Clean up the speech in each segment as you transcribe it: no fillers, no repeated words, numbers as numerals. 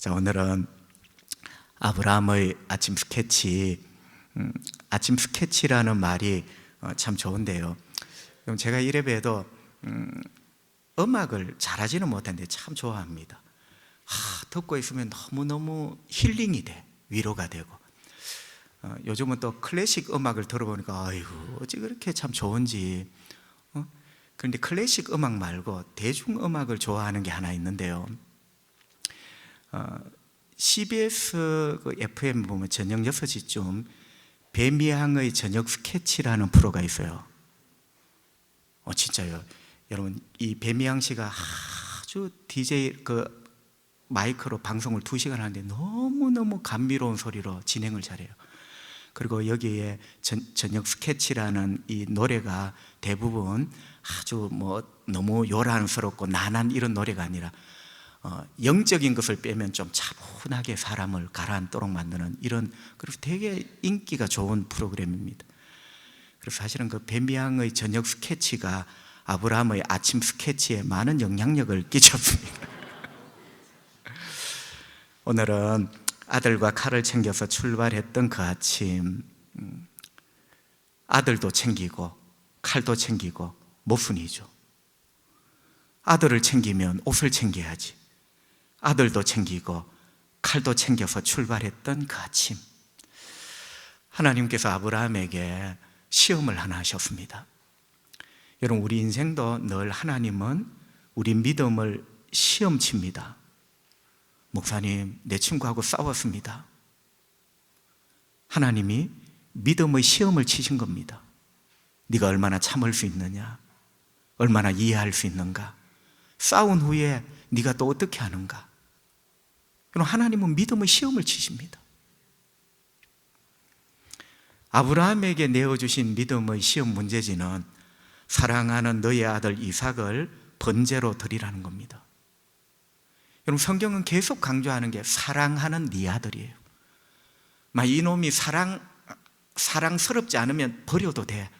자, 오늘은 아브라함의 아침 스케치, 아침 스케치라는 말이 참 좋은데요. 그럼 제가 이래봬도 음악을 잘하지는 못하는데 참 좋아합니다. 듣고 있으면 너무너무 힐링이 돼, 위로가 되고. 요즘은 또 클래식 음악을 들어보니까 아이고 어찌 그렇게 참 좋은지. 그런데 클래식 음악 말고 대중음악을 좋아하는 게 하나 있는데요. CBS FM 보면 저녁 6시쯤 배미양의 저녁 스케치라는 프로가 있어요. 진짜요. 여러분, 이 배미양 씨가 아주 DJ 마이크로 방송을 2시간 하는데 너무너무 감미로운 소리로 진행을 잘해요. 그리고 여기에 저녁 스케치라는 이 노래가 대부분 아주 너무 요란스럽고 난한 이런 노래가 아니라 영적인 것을 빼면 좀 차분하게 사람을 가라앉도록 만드는 이런, 그래서 되게 인기가 좋은 프로그램입니다. 그래서 사실은 그 배미양의 저녁 스케치가 아브라함의 아침 스케치에 많은 영향력을 끼쳤습니다. 오늘은 아들과 칼을 챙겨서 출발했던 그 아침, 아들도 챙기고 칼도 챙기고 모순이죠. 아들을 챙기면 옷을 챙겨야지. 아들도 챙기고 칼도 챙겨서 출발했던 그 아침, 하나님께서 아브라함에게 시험을 하나 하셨습니다. 여러분, 우리 인생도 늘 하나님은 우리 믿음을 시험칩니다. 목사님, 내 친구하고 싸웠습니다. 하나님이 믿음의 시험을 치신 겁니다. 네가 얼마나 참을 수 있느냐, 얼마나 이해할 수 있는가, 싸운 후에 네가 또 어떻게 하는가. 그럼 하나님은 믿음의 시험을 치십니다. 아브라함에게 내어주신 믿음의 시험 문제지는 사랑하는 너의 아들 이삭을 번제로 드리라는 겁니다. 여러분, 성경은 계속 강조하는 게 사랑하는 네 아들이에요. 이놈이 사랑스럽지 않으면 버려도 돼.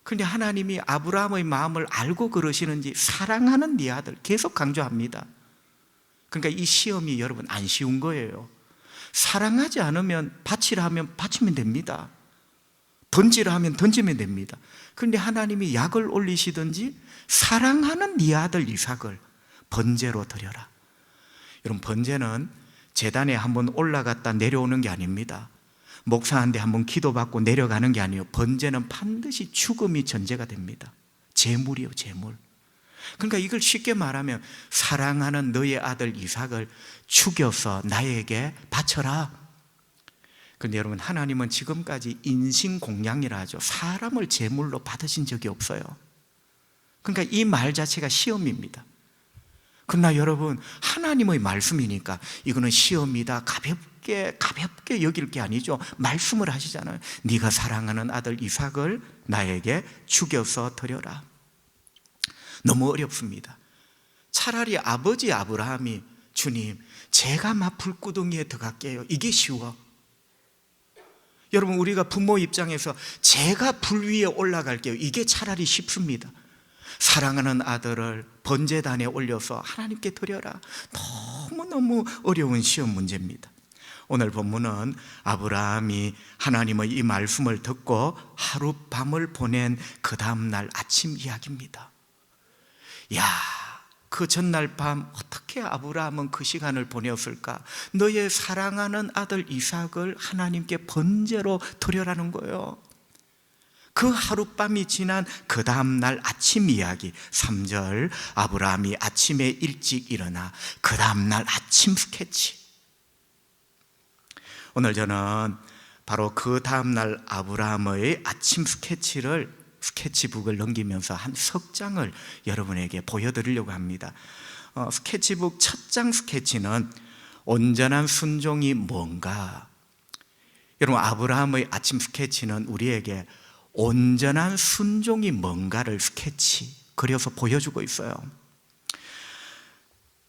그런데 하나님이 아브라함의 마음을 알고 그러시는지 사랑하는 네 아들 계속 강조합니다. 그러니까 이 시험이 여러분 안 쉬운 거예요. 사랑하지 않으면 바치라 하면 바치면 됩니다. 던지라 하면 던지면 됩니다. 그런데 하나님이 약을 올리시든지 사랑하는 네 아들 이삭을 번제로 드려라. 여러분, 번제는 제단에 한번 올라갔다 내려오는 게 아닙니다. 목사한테 한번 기도받고 내려가는 게 아니에요. 번제는 반드시 죽음이 전제가 됩니다. 제물이요, 제물. 그러니까 이걸 쉽게 말하면 사랑하는 너의 아들 이삭을 죽여서 나에게 바쳐라. 그런데 여러분, 하나님은 지금까지 인신공양이라 하죠. 사람을 제물로 받으신 적이 없어요. 그러니까 이 말 자체가 시험입니다. 그러나 여러분, 하나님의 말씀이니까 이거는 시험이다, 가볍게 여길 게 아니죠. 말씀을 하시잖아요. 네가 사랑하는 아들 이삭을 나에게 죽여서 드려라. 너무 어렵습니다. 차라리 아버지 아브라함이 주님, 제가 불구덩이에 들어갈게요. 이게 쉬워. 여러분, 우리가 부모 입장에서 제가 불 위에 올라갈게요. 이게 차라리 쉽습니다. 사랑하는 아들을 번제단에 올려서 하나님께 드려라. 너무너무 어려운 시험 문제입니다. 오늘 본문은 아브라함이 하나님의 이 말씀을 듣고 하룻밤을 보낸 그 다음날 아침 이야기입니다. 그 전날 밤 어떻게 아브라함은 그 시간을 보냈을까? 너의 사랑하는 아들 이삭을 하나님께 번제로 드려라는 거예요. 그 하룻밤이 지난 그 다음날 아침 이야기 3절, 아브라함이 아침에 일찍 일어나 그 다음날 아침 스케치. 오늘 저는 바로 그 다음날 아브라함의 아침 스케치북을 넘기면서 한 석 장을 여러분에게 보여드리려고 합니다. 스케치북 첫 장 스케치는 온전한 순종이 뭔가. 여러분, 아브라함의 아침 스케치는 우리에게 온전한 순종이 뭔가를 그려서 보여주고 있어요.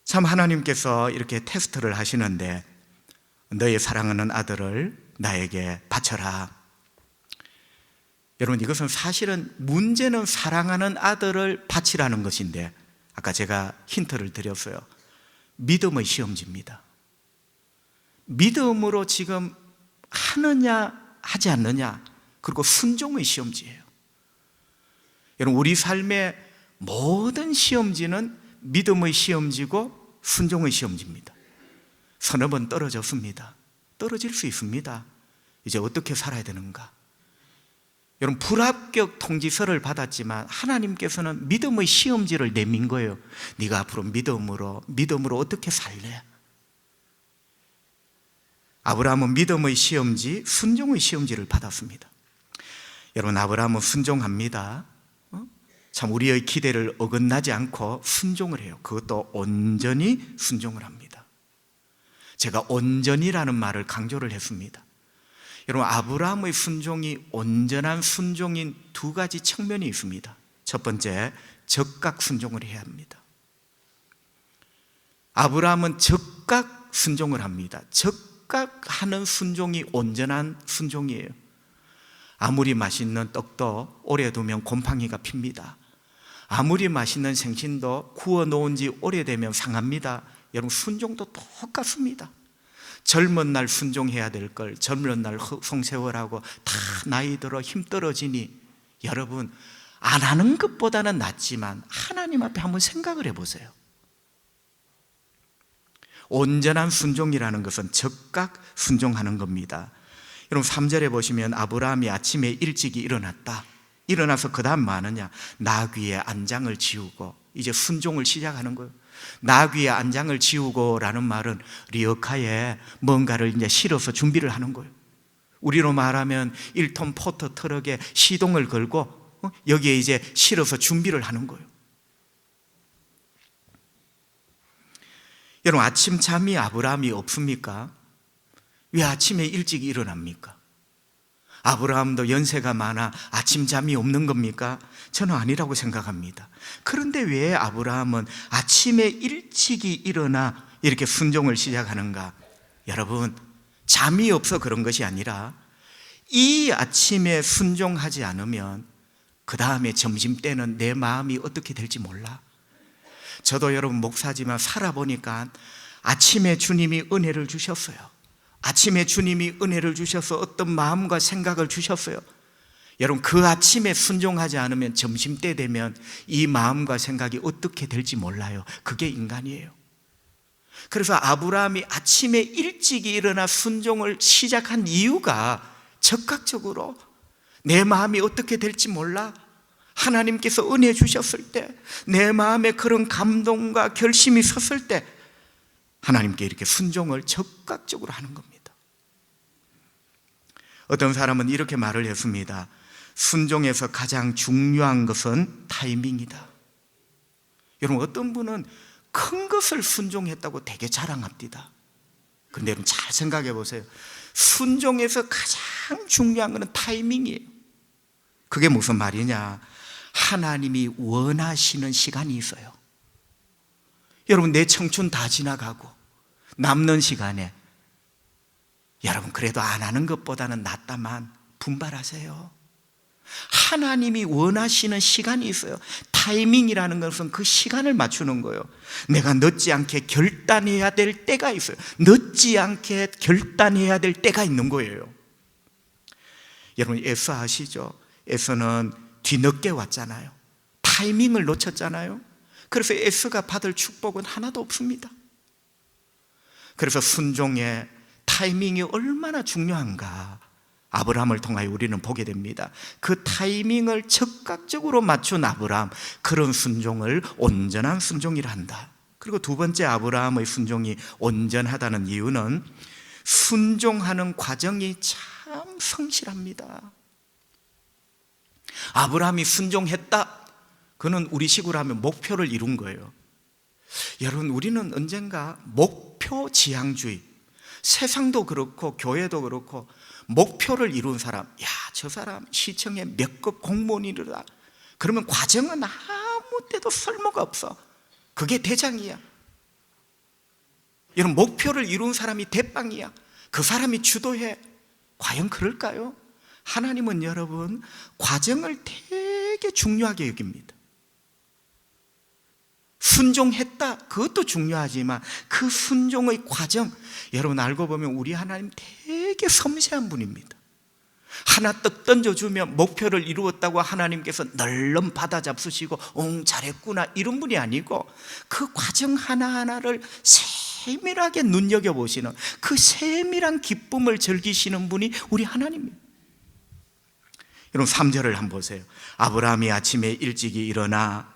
참, 하나님께서 이렇게 테스트를 하시는데 너의 사랑하는 아들을 나에게 바쳐라. 여러분, 이것은 사실은 문제는 사랑하는 아들을 바치라는 것인데, 아까 제가 힌트를 드렸어요. 믿음의 시험지입니다. 믿음으로 지금 하느냐 하지 않느냐, 그리고 순종의 시험지예요. 여러분, 우리 삶의 모든 시험지는 믿음의 시험지고 순종의 시험지입니다. 서너 번 떨어졌습니다. 떨어질 수 있습니다. 이제 어떻게 살아야 되는가? 여러분, 불합격 통지서를 받았지만 하나님께서는 믿음의 시험지를 내민 거예요. 네가 앞으로 믿음으로 어떻게 살래? 아브라함은 믿음의 시험지, 순종의 시험지를 받았습니다. 여러분, 아브라함은 순종합니다. 참 우리의 기대를 어긋나지 않고 순종을 해요. 그것도 온전히 순종을 합니다. 제가 온전히라는 말을 강조를 했습니다. 여러분, 아브라함의 순종이 온전한 순종인 두 가지 측면이 있습니다. 첫 번째, 적각 순종을 해야 합니다. 아브라함은 적각 순종을 합니다. 적각하는 순종이 온전한 순종이에요. 아무리 맛있는 떡도 오래 두면 곰팡이가 핍니다. 아무리 맛있는 생신도 구워 놓은 지 오래되면 상합니다. 여러분, 순종도 똑같습니다. 젊은 날 순종해야 될 걸 젊은 날 송세월하고 다 나이 들어 힘 떨어지니, 여러분, 안 하는 것보다는 낫지만 하나님 앞에 한번 생각을 해보세요. 온전한 순종이라는 것은 적각 순종하는 겁니다. 여러분, 3절에 보시면 아브라함이 아침에 일찍이 일어났다. 일어나서 그 다음 뭐 하느냐? 나귀의 안장을 지우고 이제 순종을 시작하는 거예요. 나귀의 안장을 지우고 라는 말은 리어카에 뭔가를 이제 실어서 준비를 하는 거예요. 우리로 말하면 1톤 포터 트럭에 시동을 걸고 여기에 이제 실어서 준비를 하는 거예요. 여러분, 아침 잠이 아브라함이 없습니까? 왜 아침에 일찍 일어납니까? 아브라함도 연세가 많아 아침 잠이 없는 겁니까? 저는 아니라고 생각합니다. 그런데 왜 아브라함은 아침에 일찍이 일어나 이렇게 순종을 시작하는가? 여러분, 잠이 없어 그런 것이 아니라 이 아침에 순종하지 않으면 그 다음에 점심때는 내 마음이 어떻게 될지 몰라. 저도 여러분 목사지만 살아보니까 아침에 주님이 은혜를 주셨어요. 아침에 주님이 은혜를 주셔서 어떤 마음과 생각을 주셨어요. 여러분, 그 아침에 순종하지 않으면 점심때 되면 이 마음과 생각이 어떻게 될지 몰라요. 그게 인간이에요. 그래서 아브라함이 아침에 일찍이 일어나 순종을 시작한 이유가 적극적으로 내 마음이 어떻게 될지 몰라. 하나님께서 은혜 주셨을 때, 내 마음에 그런 감동과 결심이 섰을 때 하나님께 이렇게 순종을 적극적으로 하는 겁니다. 어떤 사람은 이렇게 말을 했습니다. 순종에서 가장 중요한 것은 타이밍이다. 여러분, 어떤 분은 큰 것을 순종했다고 되게 자랑합니다. 그런데 여러분 잘 생각해 보세요. 순종에서 가장 중요한 것은 타이밍이에요. 그게 무슨 말이냐? 하나님이 원하시는 시간이 있어요. 여러분, 내 청춘 다 지나가고 남는 시간에 여러분 그래도 안 하는 것보다는 낫다만 분발하세요. 하나님이 원하시는 시간이 있어요. 타이밍이라는 것은 그 시간을 맞추는 거예요. 내가 늦지 않게 결단해야 될 때가 있어요. 늦지 않게 결단해야 될 때가 있는 거예요. 여러분, 에서 아시죠? 에서는 뒤늦게 왔잖아요. 타이밍을 놓쳤잖아요. 그래서 에서가 받을 축복은 하나도 없습니다. 그래서 순종의 타이밍이 얼마나 중요한가 아브라함을 통하여 우리는 보게 됩니다. 그 타이밍을 적극적으로 맞춘 아브라함, 그런 순종을 온전한 순종이라 한다. 그리고 두 번째, 아브라함의 순종이 온전하다는 이유는 순종하는 과정이 참 성실합니다. 아브라함이 순종했다, 그는 우리식으로 하면 목표를 이룬 거예요. 여러분, 우리는 언젠가 목표 지향주의, 세상도 그렇고 교회도 그렇고 목표를 이룬 사람, 야, 저 사람 시청에 몇 급 공무원이라, 그러면 과정은 아무 때도 쓸모가 없어. 그게 대장이야. 여러분, 목표를 이룬 사람이 대빵이야. 그 사람이 주도해. 과연 그럴까요? 하나님은 여러분 과정을 되게 중요하게 여깁니다. 순종했다, 그것도 중요하지만 그 순종의 과정, 여러분 알고 보면 우리 하나님 되게 섬세한 분입니다. 하나 떡 던져주면 목표를 이루었다고 하나님께서 널름 받아 잡수시고 잘했구나 이런 분이 아니고 그 과정 하나하나를 세밀하게 눈여겨보시는, 그 세밀한 기쁨을 즐기시는 분이 우리 하나님입니다. 여러분 3절을 한번 보세요. 아브라함이 아침에 일찍이 일어나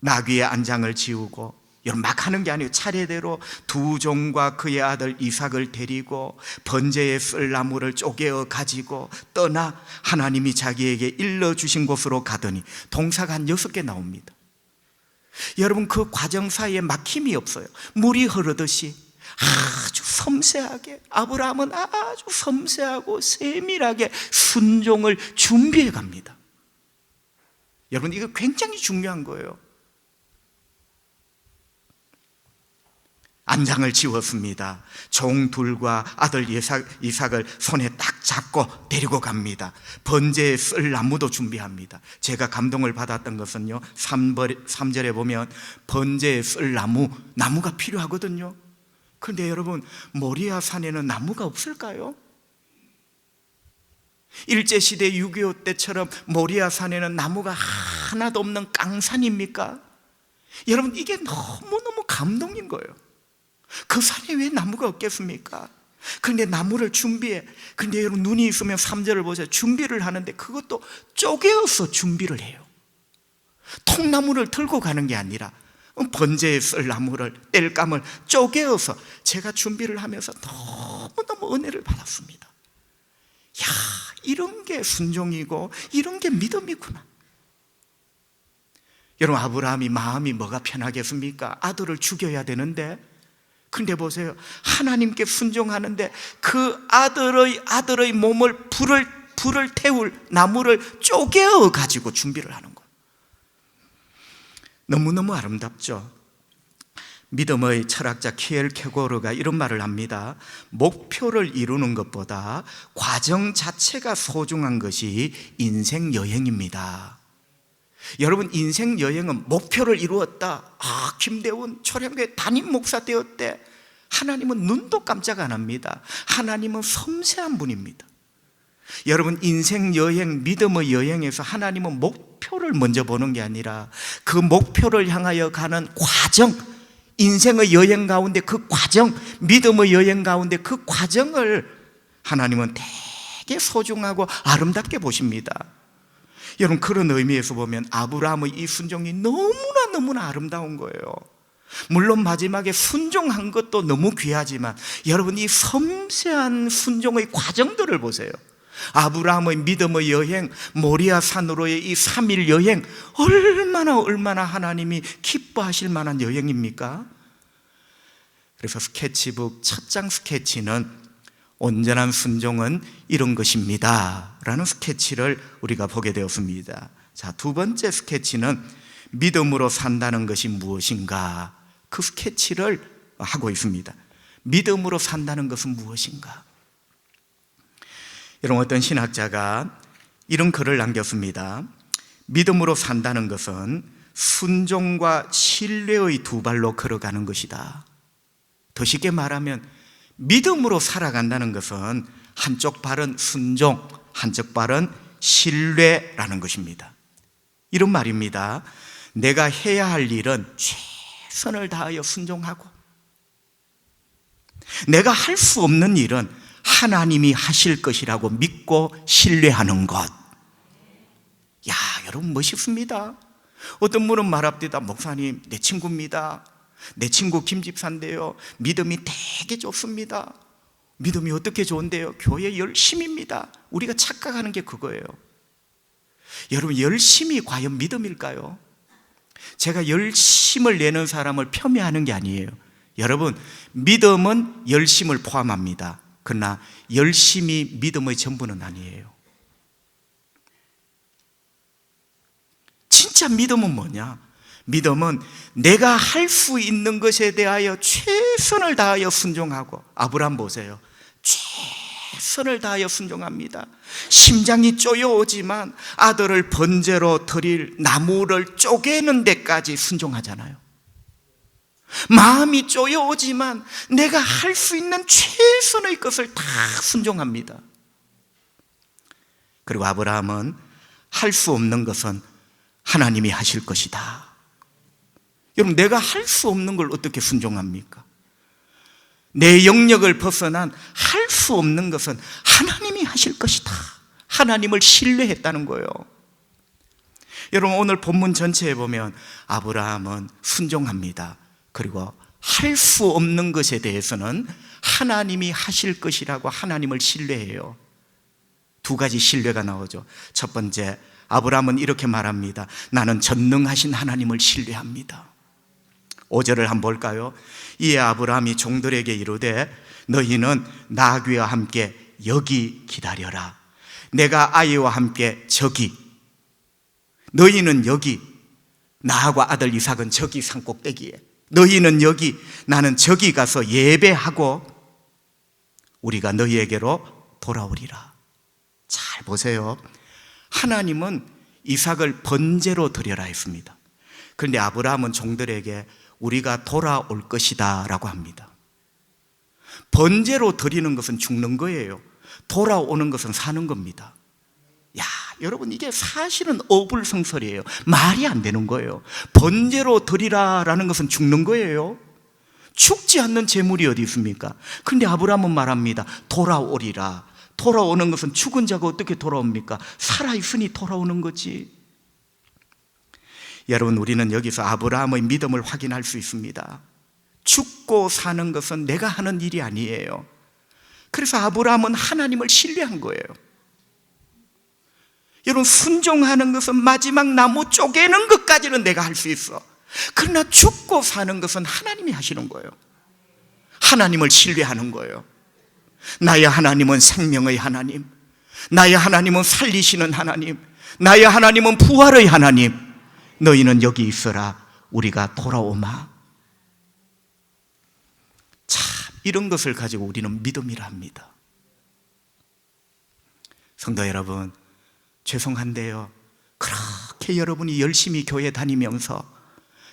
나귀의 안장을 지우고, 여러분 막 하는 게 아니에요. 차례대로 두 종과 그의 아들 이삭을 데리고 번제에 쓸 나무를 쪼개어 가지고 떠나 하나님이 자기에게 일러주신 곳으로 가더니, 동사가 한 6개 나옵니다. 여러분 그 과정 사이에 막힘이 없어요. 물이 흐르듯이 아주 섬세하게, 아브라함은 아주 섬세하고 세밀하게 순종을 준비해 갑니다. 여러분 이거 굉장히 중요한 거예요. 안장을 지웠습니다. 종 둘과 아들 이삭을 손에 딱 잡고 데리고 갑니다. 번제에 쓸 나무도 준비합니다. 제가 감동을 받았던 것은요, 3절에 보면 번제에 쓸 나무가 필요하거든요. 그런데 여러분 모리아 산에는 나무가 없을까요? 일제시대 6.25 때처럼 모리아 산에는 나무가 하나도 없는 깡산입니까? 여러분 이게 너무너무 감동인 거예요. 그 산에 왜 나무가 없겠습니까? 그런데 나무를 준비해. 그런데 여러분 눈이 있으면 3절을 보세요. 준비를 하는데 그것도 쪼개어서 준비를 해요. 통나무를 들고 가는 게 아니라 번제에 쓸 나무를, 땔감을 쪼개어서, 제가 준비를 하면서 너무너무 은혜를 받았습니다. 야, 이런 게 순종이고 이런 게 믿음이구나. 여러분 아브라함이 마음이 뭐가 편하겠습니까? 아들을 죽여야 되는데, 근데 보세요, 하나님께 순종하는데 그 아들의 몸을 불을 태울 나무를 쪼개어 가지고 준비를 하는 거예요. 너무너무 아름답죠. 믿음의 철학자 키엘케고르가 이런 말을 합니다. 목표를 이루는 것보다 과정 자체가 소중한 것이 인생 여행입니다. 여러분 인생 여행은 목표를 이루었다, 김대훈 초량교회 담임 목사 되었대. 하나님은 눈도 깜짝 안 합니다. 하나님은 섬세한 분입니다. 여러분 인생 여행, 믿음의 여행에서 하나님은 목표를 먼저 보는 게 아니라 그 목표를 향하여 가는 과정, 인생의 여행 가운데 그 과정, 믿음의 여행 가운데 그 과정을 하나님은 되게 소중하고 아름답게 보십니다. 여러분 그런 의미에서 보면 아브라함의 이 순종이 너무나 아름다운 거예요. 물론 마지막에 순종한 것도 너무 귀하지만 여러분 이 섬세한 순종의 과정들을 보세요. 아브라함의 믿음의 여행, 모리아 산으로의 이 3일 여행, 얼마나 하나님이 기뻐하실 만한 여행입니까? 그래서 스케치북 첫 장 스케치는 온전한 순종은 이런 것입니다 라는 스케치를 우리가 보게 되었습니다. 자, 두 번째 스케치는 믿음으로 산다는 것이 무엇인가, 그 스케치를 하고 있습니다. 믿음으로 산다는 것은 무엇인가? 여러분 어떤 신학자가 이런 글을 남겼습니다. 믿음으로 산다는 것은 순종과 신뢰의 두 발로 걸어가는 것이다. 더 쉽게 말하면 믿음으로 살아간다는 것은 한쪽 발은 순종, 한쪽 발은 신뢰라는 것입니다. 이런 말입니다. 내가 해야 할 일은 최선을 다하여 순종하고, 내가 할 수 없는 일은 하나님이 하실 것이라고 믿고 신뢰하는 것. 야, 여러분 멋있습니다. 어떤 분은 말합니다. 목사님, 내 친구입니다. 내 친구 김 집사인데요, 믿음이 되게 좋습니다. 믿음이 어떻게 좋은데요? 교회 열심입니다. 우리가 착각하는 게 그거예요. 여러분 열심이 과연 믿음일까요? 제가 열심을 내는 사람을 폄훼하는 게 아니에요. 여러분 믿음은 열심을 포함합니다. 그러나 열심이 믿음의 전부는 아니에요. 진짜 믿음은 뭐냐? 믿음은 내가 할 수 있는 것에 대하여 최선을 다하여 순종하고, 아브라함 보세요. 최선을 다하여 순종합니다. 심장이 쪼여오지만 아들을 번제로 드릴 나무를 쪼개는 데까지 순종하잖아요. 마음이 쪼여오지만 내가 할 수 있는 최선의 것을 다 순종합니다. 그리고 아브라함은 할 수 없는 것은 하나님이 하실 것이다. 여러분, 내가 할 수 없는 걸 어떻게 순종합니까? 내 영역을 벗어난 할 수 없는 것은 하나님이 하실 것이다. 하나님을 신뢰했다는 거예요. 여러분, 오늘 본문 전체에 보면 아브라함은 순종합니다. 그리고 할 수 없는 것에 대해서는 하나님이 하실 것이라고 하나님을 신뢰해요. 두 가지 신뢰가 나오죠. 첫 번째, 아브라함은 이렇게 말합니다. 나는 전능하신 하나님을 신뢰합니다. 5절을 한번 볼까요? 이에 아브라함이 종들에게 이르되 너희는 나귀와 함께 여기 기다려라. 내가 아이와 함께 저기, 너희는 여기, 나하고 아들 이삭은 저기 산꼭대기에, 너희는 여기, 나는 저기 가서 예배하고 우리가 너희에게로 돌아오리라. 잘 보세요. 하나님은 이삭을 번제로 드려라 했습니다. 그런데 아브라함은 종들에게 우리가 돌아올 것이다 라고 합니다. 번제로 드리는 것은 죽는 거예요. 돌아오는 것은 사는 겁니다. 야, 여러분, 이게 사실은 어불성설이에요. 말이 안 되는 거예요. 번제로 드리라라는 것은 죽는 거예요. 죽지 않는 재물이 어디 있습니까? 그런데 아브라함은 말합니다. 돌아오리라. 돌아오는 것은 죽은 자가 어떻게 돌아옵니까? 살아있으니 돌아오는 거지. 여러분, 우리는 여기서 아브라함의 믿음을 확인할 수 있습니다. 죽고 사는 것은 내가 하는 일이 아니에요. 그래서 아브라함은 하나님을 신뢰한 거예요. 여러분, 순종하는 것은 마지막 나무 쪼개는 것까지는 내가 할 수 있어. 그러나 죽고 사는 것은 하나님이 하시는 거예요. 하나님을 신뢰하는 거예요. 나의 하나님은 생명의 하나님, 나의 하나님은 살리시는 하나님, 나의 하나님은 부활의 하나님. 너희는 여기 있어라. 우리가 돌아오마. 참, 이런 것을 가지고 우리는 믿음이라 합니다. 성도 여러분, 죄송한데요, 그렇게 여러분이 열심히 교회 다니면서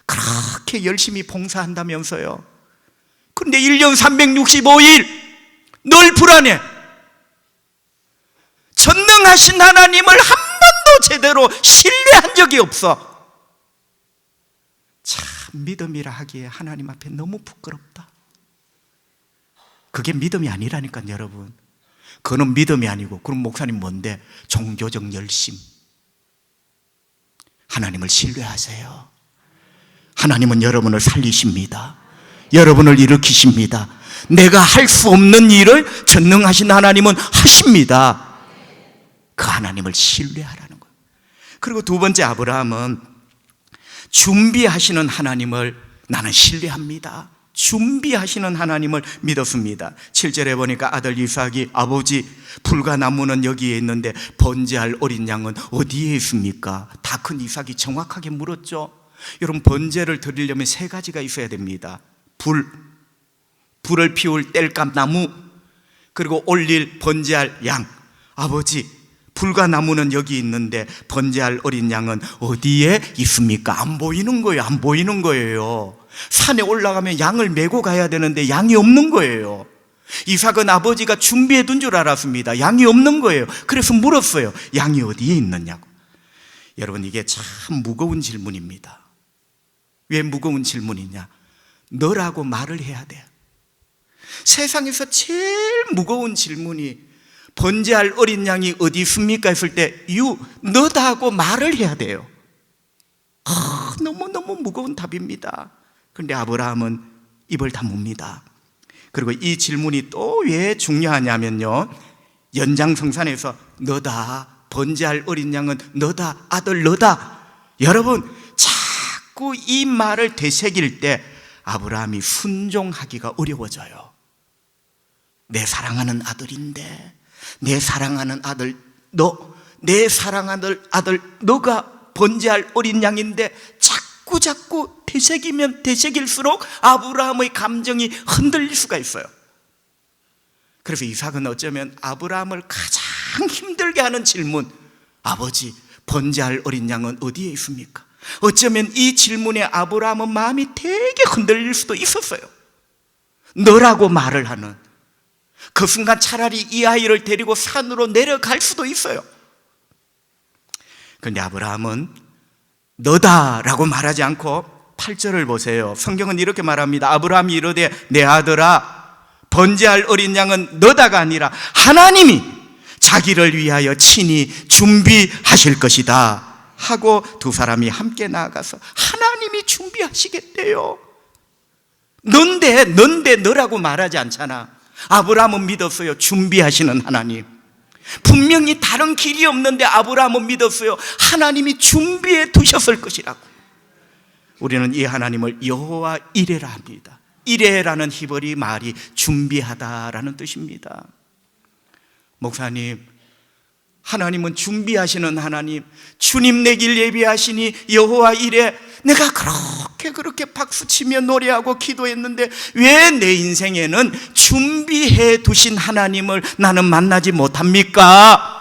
그렇게 열심히 봉사한다면서요, 그런데 1년 365일 늘 불안해. 전능하신 하나님을 한 번도 제대로 신뢰한 적이 없어. 참, 믿음이라 하기에 하나님 앞에 너무 부끄럽다. 그게 믿음이 아니라니까요, 여러분. 그거는 믿음이 아니고, 그럼 목사님 뭔데? 종교적 열심. 하나님을 신뢰하세요. 하나님은 여러분을 살리십니다. 여러분을 일으키십니다. 내가 할 수 없는 일을 전능하신 하나님은 하십니다. 그 하나님을 신뢰하라는 거예요. 그리고 두 번째, 아브라함은 준비하시는 하나님을 나는 신뢰합니다. 준비하시는 하나님을 믿었습니다. 7절에 보니까 아들 이삭이 아버지, 불과 나무는 여기에 있는데 번제할 어린 양은 어디에 있습니까? 다 큰 이삭이 정확하게 물었죠. 여러분, 번제를 드리려면 세 가지가 있어야 됩니다. 불을 피울 땔감 나무, 그리고 올릴 번제할 양. 아버지, 불과 나무는 여기 있는데 번제할 어린 양은 어디에 있습니까? 안 보이는 거예요. 안 보이는 거예요. 산에 올라가면 양을 메고 가야 되는데 양이 없는 거예요. 이삭은 아버지가 준비해 둔 줄 알았습니다. 양이 없는 거예요. 그래서 물었어요. 양이 어디에 있느냐고. 여러분, 이게 참 무거운 질문입니다. 왜 무거운 질문이냐? 너라고 말을 해야 돼요. 세상에서 제일 무거운 질문이 번제할 어린 양이 어디 있습니까? 했을 때 너다 하고 말을 해야 돼요. 너무너무 무거운 답입니다. 그런데 아브라함은 입을 다뭅니다. 그리고 이 질문이 또 왜 중요하냐면요, 연장성산에서 너다, 번제할 어린 양은 너다, 아들 너다. 여러분, 자꾸 이 말을 되새길 때 아브라함이 순종하기가 어려워져요. 내 사랑하는 아들인데, 내 사랑하는 아들 내 사랑하는 아들 너가 번제할 어린 양인데, 자꾸 되새기면 되새길수록 아브라함의 감정이 흔들릴 수가 있어요. 그래서 이삭은 어쩌면 아브라함을 가장 힘들게 하는 질문, 아버지, 번제할 어린 양은 어디에 있습니까? 어쩌면 이 질문에 아브라함은 마음이 되게 흔들릴 수도 있었어요. 너라고 말을 하는, 그 순간 차라리 이 아이를 데리고 산으로 내려갈 수도 있어요. 그런데 아브라함은 너다라고 말하지 않고 8절을 보세요. 성경은 이렇게 말합니다. 아브라함이 이르되 내 아들아, 번제할 어린 양은 너다가 아니라 하나님이 자기를 위하여 친히 준비하실 것이다 하고 두 사람이 함께 나아가서 하나님이 준비하시겠대요. 넌데 너라고 말하지 않잖아. 아브라함은 믿었어요. 준비하시는 하나님. 분명히 다른 길이 없는데 아브라함은 믿었어요. 하나님이 준비해 두셨을 것이라고. 우리는 이 하나님을 여호와 이레라 합니다. 이레라는 히브리 말이 준비하다라는 뜻입니다. 목사님, 하나님은 준비하시는 하나님, 주님 내 길 예비하시니 여호와 이레, 내가 그렇게 박수치며 노래하고 기도했는데 왜 내 인생에는 준비해 두신 하나님을 나는 만나지 못합니까?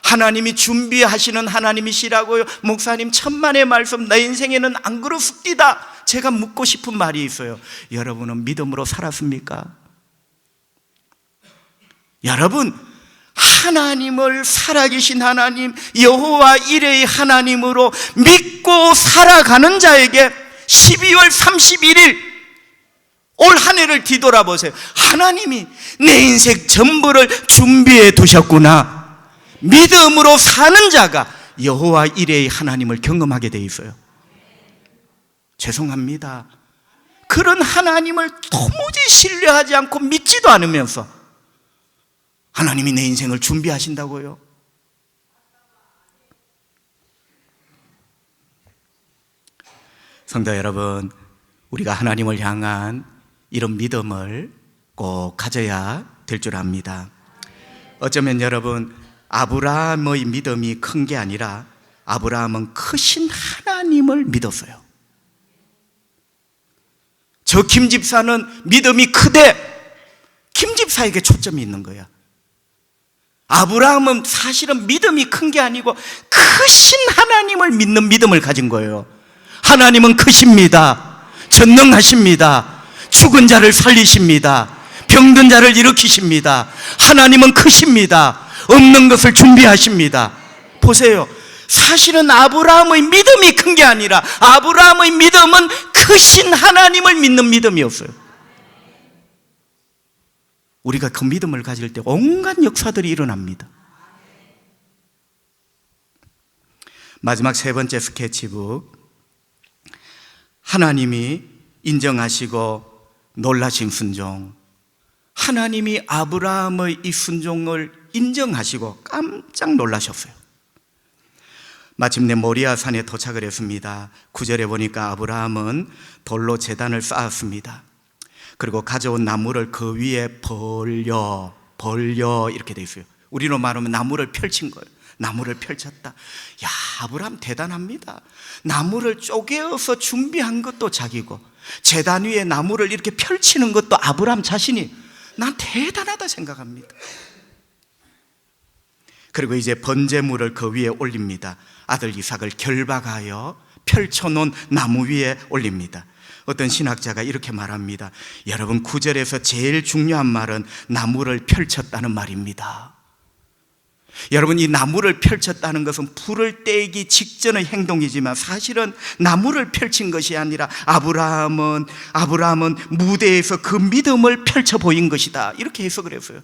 하나님이 준비하시는 하나님이시라고요. 목사님, 천만의 말씀, 내 인생에는 안 그렇습니다. 제가 묻고 싶은 말이 있어요. 여러분은 믿음으로 살았습니까? 여러분, 하나님을 살아계신 하나님, 여호와 이레의 하나님으로 믿고 살아가는 자에게 12월 31일 올 한 해를 뒤돌아보세요. 하나님이 내 인생 전부를 준비해 두셨구나. 믿음으로 사는 자가 여호와 이레의 하나님을 경험하게 돼 있어요. 죄송합니다. 그런 하나님을 도무지 신뢰하지 않고 믿지도 않으면서 하나님이 내 인생을 준비하신다고요? 성도 여러분, 우리가 하나님을 향한 이런 믿음을 꼭 가져야 될 줄 압니다. 어쩌면 여러분, 아브라함의 믿음이 큰 게 아니라 아브라함은 크신 하나님을 믿었어요. 저 김 집사는 믿음이 크대, 김 집사에게 초점이 있는 거야. 아브라함은 사실은 믿음이 큰 게 아니고 크신 하나님을 믿는 믿음을 가진 거예요. 하나님은 크십니다. 전능하십니다. 죽은 자를 살리십니다. 병든 자를 일으키십니다. 하나님은 크십니다. 없는 것을 준비하십니다. 보세요. 사실은 아브라함의 믿음이 큰 게 아니라 아브라함의 믿음은 크신 하나님을 믿는 믿음이었어요. 우리가 그 믿음을 가질 때 온갖 역사들이 일어납니다. 마지막 세 번째 스케치북, 하나님이 인정하시고 놀라신 순종. 하나님이 아브라함의 이 순종을 인정하시고 깜짝 놀라셨어요. 마침내 모리아 산에 도착을 했습니다. 9절에 보니까 아브라함은 돌로 제단을 쌓았습니다. 그리고 가져온 나무를 그 위에 벌려 이렇게 돼 있어요. 우리로 말하면 나무를 펼친 거예요. 나무를 펼쳤다. 야, 아브라함 대단합니다. 나무를 쪼개어서 준비한 것도 자기고 제단 위에 나무를 이렇게 펼치는 것도 아브라함 자신이, 난 대단하다 생각합니다. 그리고 이제 번제물을 그 위에 올립니다. 아들 이삭을 결박하여 펼쳐놓은 나무 위에 올립니다. 어떤 신학자가 이렇게 말합니다. 여러분, 9절에서 제일 중요한 말은 나무를 펼쳤다는 말입니다. 여러분, 이 나무를 펼쳤다는 것은 불을 떼기 직전의 행동이지만 사실은 나무를 펼친 것이 아니라 아브라함은 무대에서 그 믿음을 펼쳐 보인 것이다, 이렇게 해석을 했어요.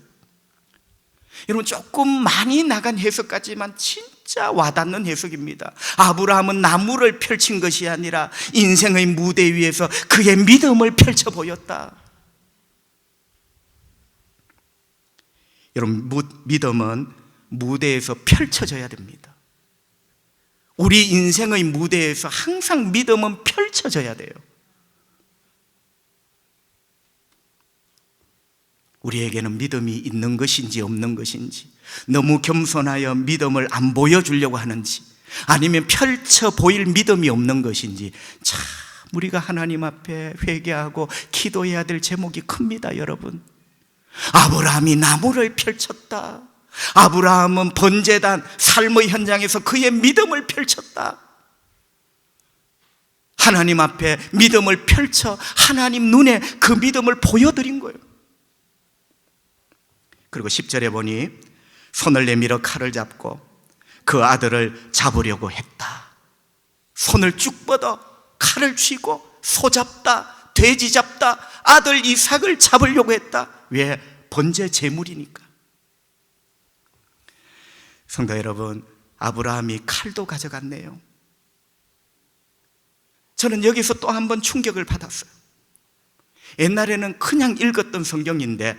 여러분, 조금 많이 나간 해석 같지만 진짜 와닿는 해석입니다. 아브라함은 나무를 펼친 것이 아니라 인생의 무대 위에서 그의 믿음을 펼쳐 보였다. 여러분, 믿음은 무대에서 펼쳐져야 됩니다. 우리 인생의 무대에서 항상 믿음은 펼쳐져야 돼요. 우리에게는 믿음이 있는 것인지 없는 것인지, 너무 겸손하여 믿음을 안 보여주려고 하는지, 아니면 펼쳐 보일 믿음이 없는 것인지, 참 우리가 하나님 앞에 회개하고 기도해야 될 제목이 큽니다. 여러분, 아브라함이 나무를 펼쳤다. 아브라함은 번제단 삶의 현장에서 그의 믿음을 펼쳤다. 하나님 앞에 믿음을 펼쳐 하나님 눈에 그 믿음을 보여드린 거예요. 그리고 10절에 보니 손을 내밀어 칼을 잡고 그 아들을 잡으려고 했다. 손을 쭉 뻗어 칼을 쥐고 소 잡다, 돼지 잡다, 아들 이삭을 잡으려고 했다. 왜? 번제 제물이니까. 성도 여러분, 아브라함이 칼도 가져갔네요. 저는 여기서 또 한 번 충격을 받았어요. 옛날에는 그냥 읽었던 성경인데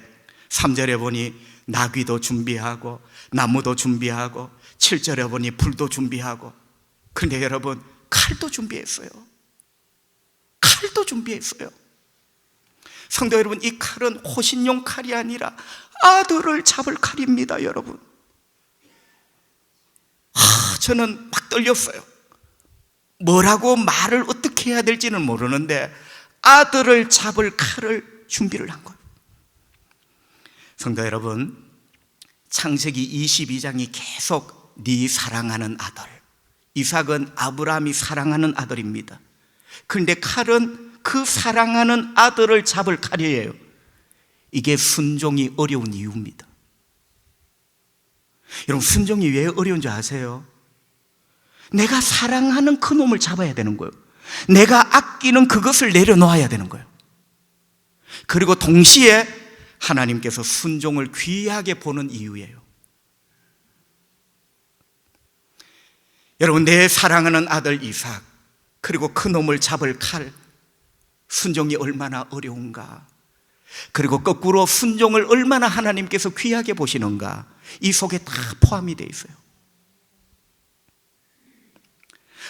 3절에 보니 나귀도 준비하고 나무도 준비하고 7절에 보니 불도 준비하고, 그런데 여러분 칼도 준비했어요. 칼도 준비했어요. 성도 여러분, 이 칼은 호신용 칼이 아니라 아들을 잡을 칼입니다. 여러분, 저는 막 떨렸어요. 뭐라고 말을 어떻게 해야 될지는 모르는데 아들을 잡을 칼을 준비를 한 거예요. 성도 여러분, 창세기 22장이 계속 네 사랑하는 아들, 이삭은 아브라함이 사랑하는 아들입니다. 그런데 칼은 그 사랑하는 아들을 잡을 칼이에요. 이게 순종이 어려운 이유입니다. 여러분, 순종이 왜 어려운 줄 아세요? 내가 사랑하는 그 놈을 잡아야 되는 거예요. 내가 아끼는 그것을 내려놓아야 되는 거예요. 그리고 동시에 하나님께서 순종을 귀하게 보는 이유예요. 여러분, 내 사랑하는 아들 이삭, 그리고 그 놈을 잡을 칼, 순종이 얼마나 어려운가, 그리고 거꾸로 순종을 얼마나 하나님께서 귀하게 보시는가, 이 속에 다 포함이 되어 있어요.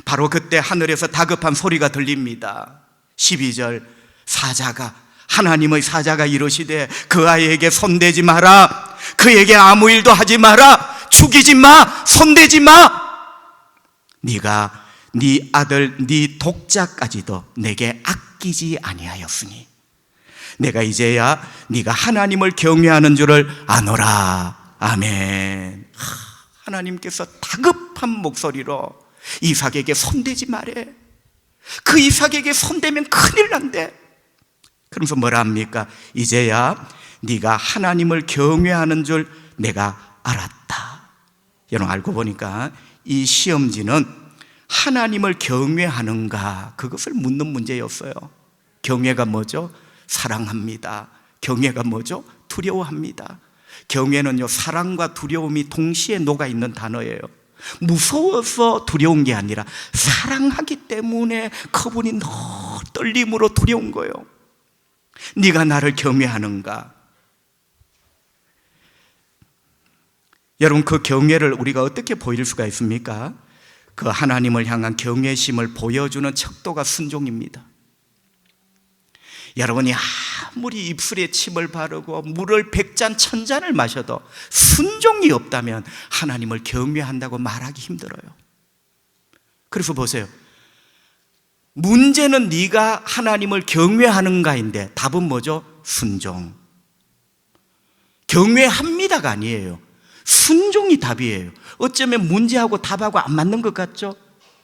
바로 그때 하늘에서 다급한 소리가 들립니다. 12절, 사자가, 하나님의 사자가 이르시되 그 아이에게 손대지 마라, 그에게 아무 일도 하지 마라, 죽이지 마, 손대지 마. 네가 네 아들 네 독자까지도 내게 아끼지 아니하였으니 내가 이제야 네가 하나님을 경외하는 줄을 아노라. 아멘. 하나님께서 다급한 목소리로 이삭에게 손대지 말해. 그 이삭에게 손대면 큰일 난대. 그러면서 뭐라 합니까? 이제야 네가 하나님을 경외하는 줄 내가 알았다. 여러분, 알고 보니까 이 시험지는 하나님을 경외하는가, 그것을 묻는 문제였어요. 경외가 뭐죠? 사랑합니다. 경외가 뭐죠? 두려워합니다. 경외는요, 사랑과 두려움이 동시에 녹아있는 단어예요. 무서워서 두려운 게 아니라 사랑하기 때문에 그분이 너무 떨림으로 두려운 거예요. 네가 나를 경외하는가? 여러분, 그 경외를 우리가 어떻게 보일 수가 있습니까? 그 하나님을 향한 경외심을 보여주는 척도가 순종입니다. 여러분이 아무리 입술에 침을 바르고 물을 100잔 1000잔을 마셔도 순종이 없다면 하나님을 경외한다고 말하기 힘들어요. 그래서 보세요. 문제는 네가 하나님을 경외하는가인데 답은 뭐죠? 순종. 경외합니다가 아니에요. 순종이 답이에요. 어쩌면 문제하고 답하고 안 맞는 것 같죠?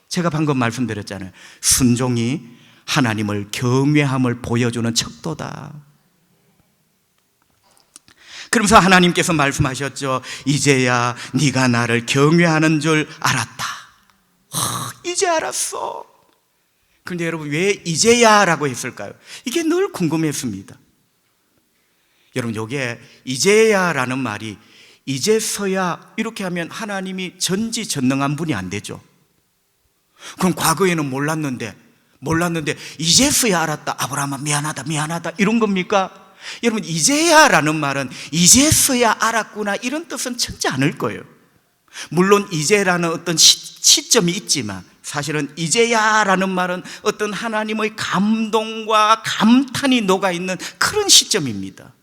제가 방금 말씀드렸잖아요. 순종이 하나님을 경외함을 보여주는 척도다. 그러면서 하나님께서 말씀하셨죠. 이제야 네가 나를 경외하는 줄 알았다. 이제 알았어. 그런데 여러분, 왜 이제야 라고 했을까요? 이게 늘 궁금했습니다. 여러분, 이게 이제야 라는 말이 이제서야 이렇게 하면 하나님이 전지전능한 분이 안 되죠. 그럼 과거에는 몰랐는데 이제서야 알았다, 아브라함아 미안하다 이런 겁니까? 여러분, 이제야 라는 말은 이제서야 알았구나 이런 뜻은 전혀 않을 거예요. 물론 이제라는 어떤 시점이 있지만 사실은 이제야 라는 말은 어떤 하나님의 감동과 감탄이 녹아있는 그런 시점입니다.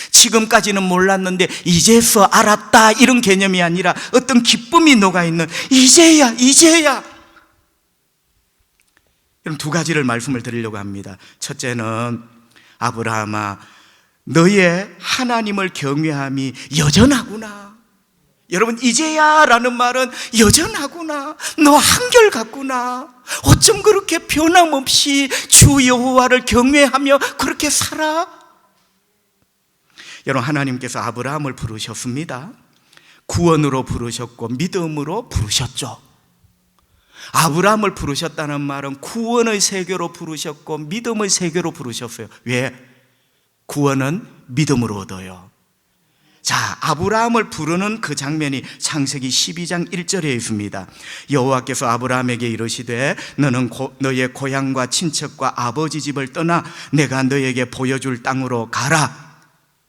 지금까지는 몰랐는데 이제서 알았다 이런 개념이 아니라 어떤 기쁨이 녹아있는 이제야. 여러분, 두 가지를 말씀을 드리려고 합니다. 첫째는 아브라함아, 너의 하나님을 경외함이 여전하구나. 여러분, 이제야 라는 말은 여전하구나, 너 한결같구나, 어쩜 그렇게 변함없이 주 여호와를 경외하며 그렇게 살아? 여러분, 하나님께서 아브라함을 부르셨습니다. 구원으로 부르셨고 믿음으로 부르셨죠. 아브라함을 부르셨다는 말은 구원의 세계로 부르셨고 믿음의 세계로 부르셨어요. 왜? 구원은 믿음으로 얻어요. 자, 아브라함을 부르는 그 장면이 창세기 12장 1절에 있습니다. 여호와께서 아브라함에게 이르시되 너는 너의 고향과 친척과 아버지 집을 떠나 내가 너에게 보여줄 땅으로 가라.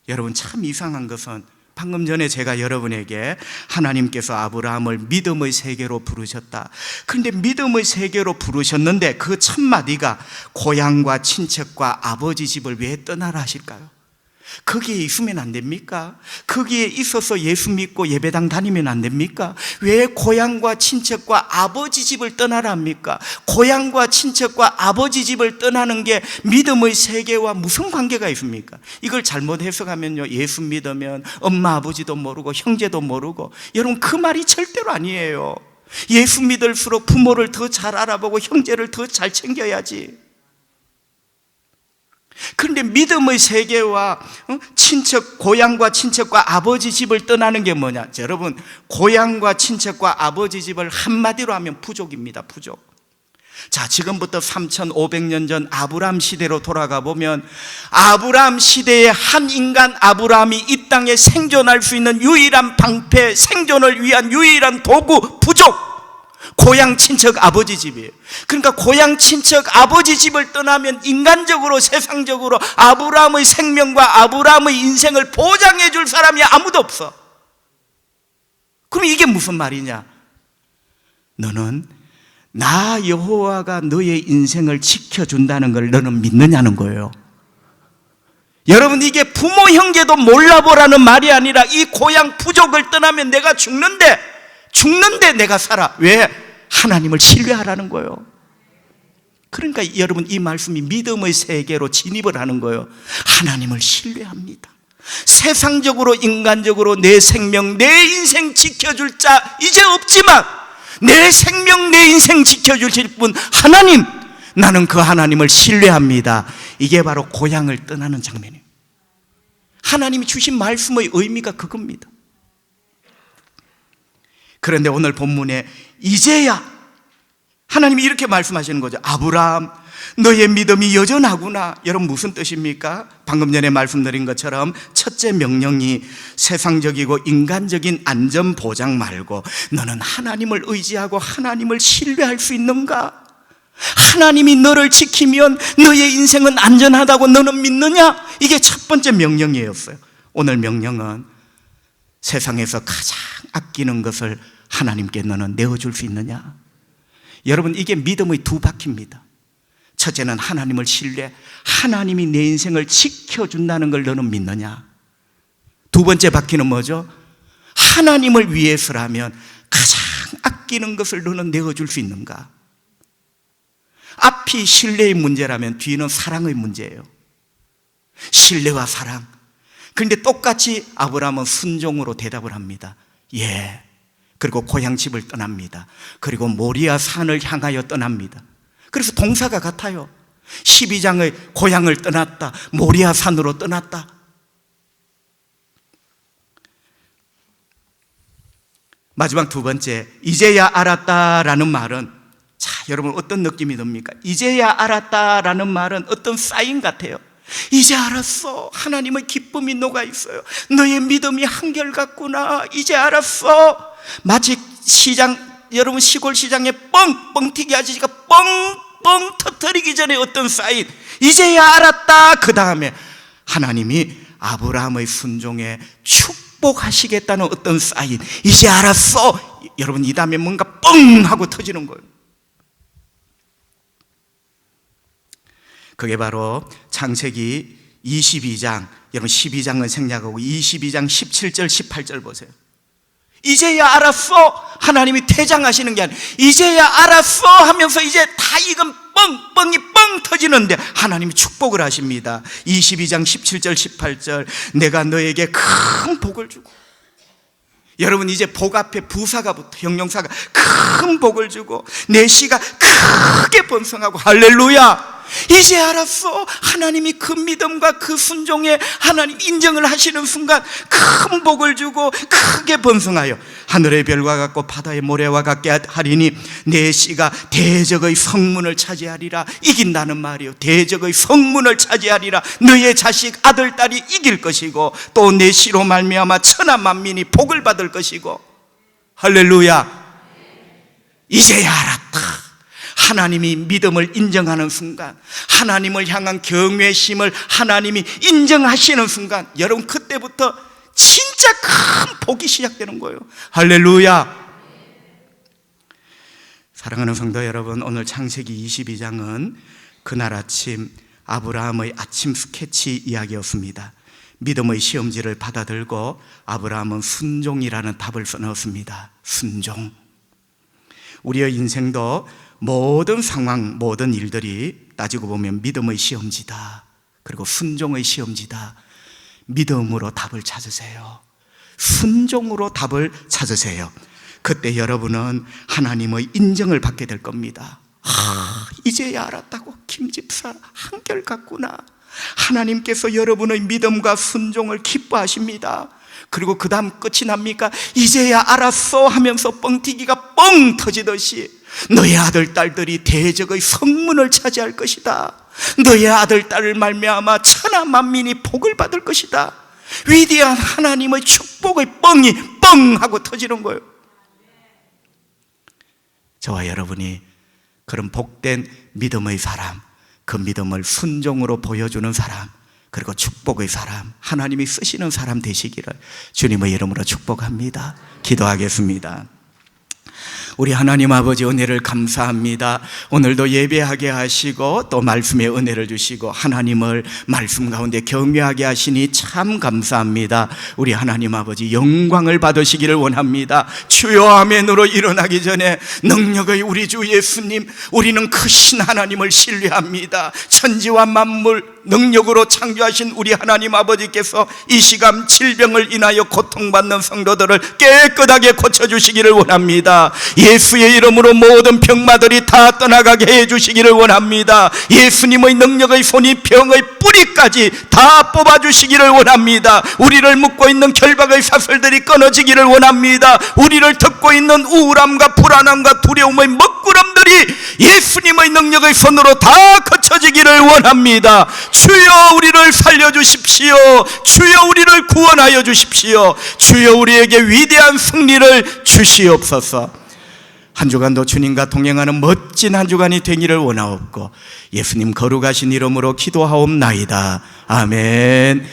여러분, 참 이상한 것은 방금 전에 제가 여러분에게 하나님께서 아브라함을 믿음의 세계로 부르셨다. 그런데 믿음의 세계로 부르셨는데 그 첫 마디가 고향과 친척과 아버지 집을 왜 떠나라 하실까요? 거기에 있으면 안 됩니까? 거기에 있어서 예수 믿고 예배당 다니면 안 됩니까? 왜 고향과 친척과 아버지 집을 떠나라 합니까? 고향과 친척과 아버지 집을 떠나는 게 믿음의 세계와 무슨 관계가 있습니까? 이걸 잘못 해석하면요, 예수 믿으면 엄마 아버지도 모르고 형제도 모르고, 여러분, 그 말이 절대로 아니에요. 예수 믿을수록 부모를 더 잘 알아보고 형제를 더 잘 챙겨야지. 그런데 믿음의 세계와 친척, 고향과 친척과 아버지 집을 떠나는 게 뭐냐? 여러분, 고향과 친척과 아버지 집을 한마디로 하면 부족입니다. 부족. 자, 지금부터 3500년 전 아브라함 시대로 돌아가 보면 아브라함 시대의 한 인간 아브라함이 이 땅에 생존할 수 있는 유일한 방패, 생존을 위한 유일한 도구, 부족, 고향 친척 아버지 집이에요. 그러니까 고향 친척 아버지 집을 떠나면 인간적으로, 세상적으로 아브라함의 생명과 아브라함의 인생을 보장해 줄 사람이 아무도 없어. 그럼 이게 무슨 말이냐? 너는 나 여호와가 너의 인생을 지켜준다는 걸 너는 믿느냐는 거예요. 여러분, 이게 부모 형제도 몰라보라는 말이 아니라 이 고향 부족을 떠나면 내가 죽는데 내가 살아. 왜? 하나님을 신뢰하라는 거예요. 그러니까 여러분, 이 말씀이 믿음의 세계로 진입을 하는 거예요. 하나님을 신뢰합니다. 세상적으로, 인간적으로 내 생명, 내 인생 지켜줄 자 이제 없지만 내 생명, 내 인생 지켜주실 분 하나님, 나는 그 하나님을 신뢰합니다. 이게 바로 고향을 떠나는 장면이에요. 하나님이 주신 말씀의 의미가 그겁니다. 그런데 오늘 본문에 이제야 하나님이 이렇게 말씀하시는 거죠. 아브라함, 너의 믿음이 여전하구나. 여러분, 무슨 뜻입니까? 방금 전에 말씀드린 것처럼 첫째 명령이 세상적이고 인간적인 안전 보장 말고 너는 하나님을 의지하고 하나님을 신뢰할 수 있는가? 하나님이 너를 지키면 너의 인생은 안전하다고 너는 믿느냐? 이게 첫 번째 명령이었어요. 오늘 명령은 세상에서 가장 아끼는 것을 하나님께 너는 내어줄 수 있느냐? 여러분, 이게 믿음의 두 바퀴입니다. 첫째는 하나님을 신뢰, 하나님이 내 인생을 지켜준다는 걸 너는 믿느냐? 두 번째 바퀴는 뭐죠? 하나님을 위해서라면 가장 아끼는 것을 너는 내어줄 수 있는가? 앞이 신뢰의 문제라면 뒤는 사랑의 문제예요. 신뢰와 사랑. 그런데 똑같이 아브라함은 순종으로 대답을 합니다. 예. 그리고 고향 집을 떠납니다. 그리고 모리아 산을 향하여 떠납니다. 그래서 동사가 같아요. 12장의 고향을 떠났다, 모리아 산으로 떠났다. 마지막 두 번째, 이제야 알았다라는 말은, 자, 여러분, 어떤 느낌이 듭니까? 이제야 알았다라는 말은 어떤 사인 같아요. 이제 알았어. 하나님의 기쁨이 녹아 있어요. 너의 믿음이 한결같구나. 이제 알았어. 마치 시장, 여러분, 시골 시장에 뻥뻥 튀기 아저씨가 뻥뻥 터뜨리기 전에 어떤 사인, 이제야 알았다. 그 다음에 하나님이 아브라함의 순종에 축복하시겠다는 어떤 사인, 이제 알았어. 여러분, 이 다음에 뭔가 뻥 하고 터지는 거예요. 그게 바로 창세기 22장, 여러분 12장은 생략하고 22장 17절 18절 보세요. 이제야 알았어. 하나님이 퇴장하시는 게 아니라 이제야 알았어 하면서 이제 다 익은 뻥뻥이 뻥 터지는데 하나님이 축복을 하십니다. 22장 17절 18절 내가 너에게 큰 복을 주고, 여러분 이제 복 앞에 부사가 붙어, 형용사가 큰 복을 주고 내 씨가 크게 번성하고, 할렐루야. 이제 알았어. 하나님이 그 믿음과 그 순종에 하나님 인정을 하시는 순간 큰 복을 주고 크게 번성하여 하늘의 별과 같고 바다의 모래와 같게 하리니 내 씨가 대적의 성문을 차지하리라. 이긴다는 말이요, 대적의 성문을 차지하리라. 너의 자식 아들 딸이 이길 것이고 또 내 씨로 말미암아 천하 만민이 복을 받을 것이고, 할렐루야. 이제야 알았다. 하나님이 믿음을 인정하는 순간, 하나님을 향한 경외심을 하나님이 인정하시는 순간, 여러분 그때부터 진짜 큰 복이 시작되는 거예요. 할렐루야. 사랑하는 성도 여러분, 오늘 창세기 22장은 그날 아침 아브라함의 아침 스케치 이야기였습니다. 믿음의 시험지를 받아들고 아브라함은 순종이라는 답을 써넣었습니다. 순종. 우리의 인생도 모든 상황, 모든 일들이 따지고 보면 믿음의 시험지다. 그리고 순종의 시험지다. 믿음으로 답을 찾으세요. 순종으로 답을 찾으세요. 그때 여러분은 하나님의 인정을 받게 될 겁니다. 이제야 알았다고. 김집사 한결같구나. 하나님께서 여러분의 믿음과 순종을 기뻐하십니다. 그리고 그 다음 끝이 납니까? 이제야 알았어 하면서 뻥튀기가 뻥 터지듯이 너의 아들 딸들이 대적의 성문을 차지할 것이다. 너의 아들 딸을 말미암아 천하 만민이 복을 받을 것이다. 위대한 하나님의 축복의 뻥이 뻥 하고 터지는 거예요. 저와 여러분이 그런 복된 믿음의 사람, 그 믿음을 순종으로 보여주는 사람, 그리고 축복의 사람, 하나님이 쓰시는 사람 되시기를 주님의 이름으로 축복합니다. 기도하겠습니다. 우리 하나님 아버지 은혜를 감사합니다. 오늘도 예배하게 하시고 또 말씀의 은혜를 주시고 하나님을 말씀 가운데 경외하게 하시니 참 감사합니다. 우리 하나님 아버지 영광을 받으시기를 원합니다. 주여 아멘으로 일어나기 전에 능력의 우리 주 예수님, 우리는 크신 하나님을 신뢰합니다. 천지와 만물 능력으로 창조하신 우리 하나님 아버지께서 이 시간 질병을 인하여 고통받는 성도들을 깨끗하게 고쳐주시기를 원합니다. 예수의 이름으로 모든 병마들이 다 떠나가게 해주시기를 원합니다. 예수님의 능력의 손이 병의 뿌리까지 다 뽑아주시기를 원합니다. 우리를 묶고 있는 결박의 사슬들이 끊어지기를 원합니다. 우리를 덮고 있는 우울함과 불안함과 두려움의 먹구름들이 예수님의 능력의 손으로 다 거쳐지기를 원합니다. 주여 우리를 살려주십시오. 주여 우리를 구원하여 주십시오. 주여 우리에게 위대한 승리를 주시옵소서. 한 주간도 주님과 동행하는 멋진 한 주간이 되기를 원하옵고 예수님 거룩하신 이름으로 기도하옵나이다. 아멘.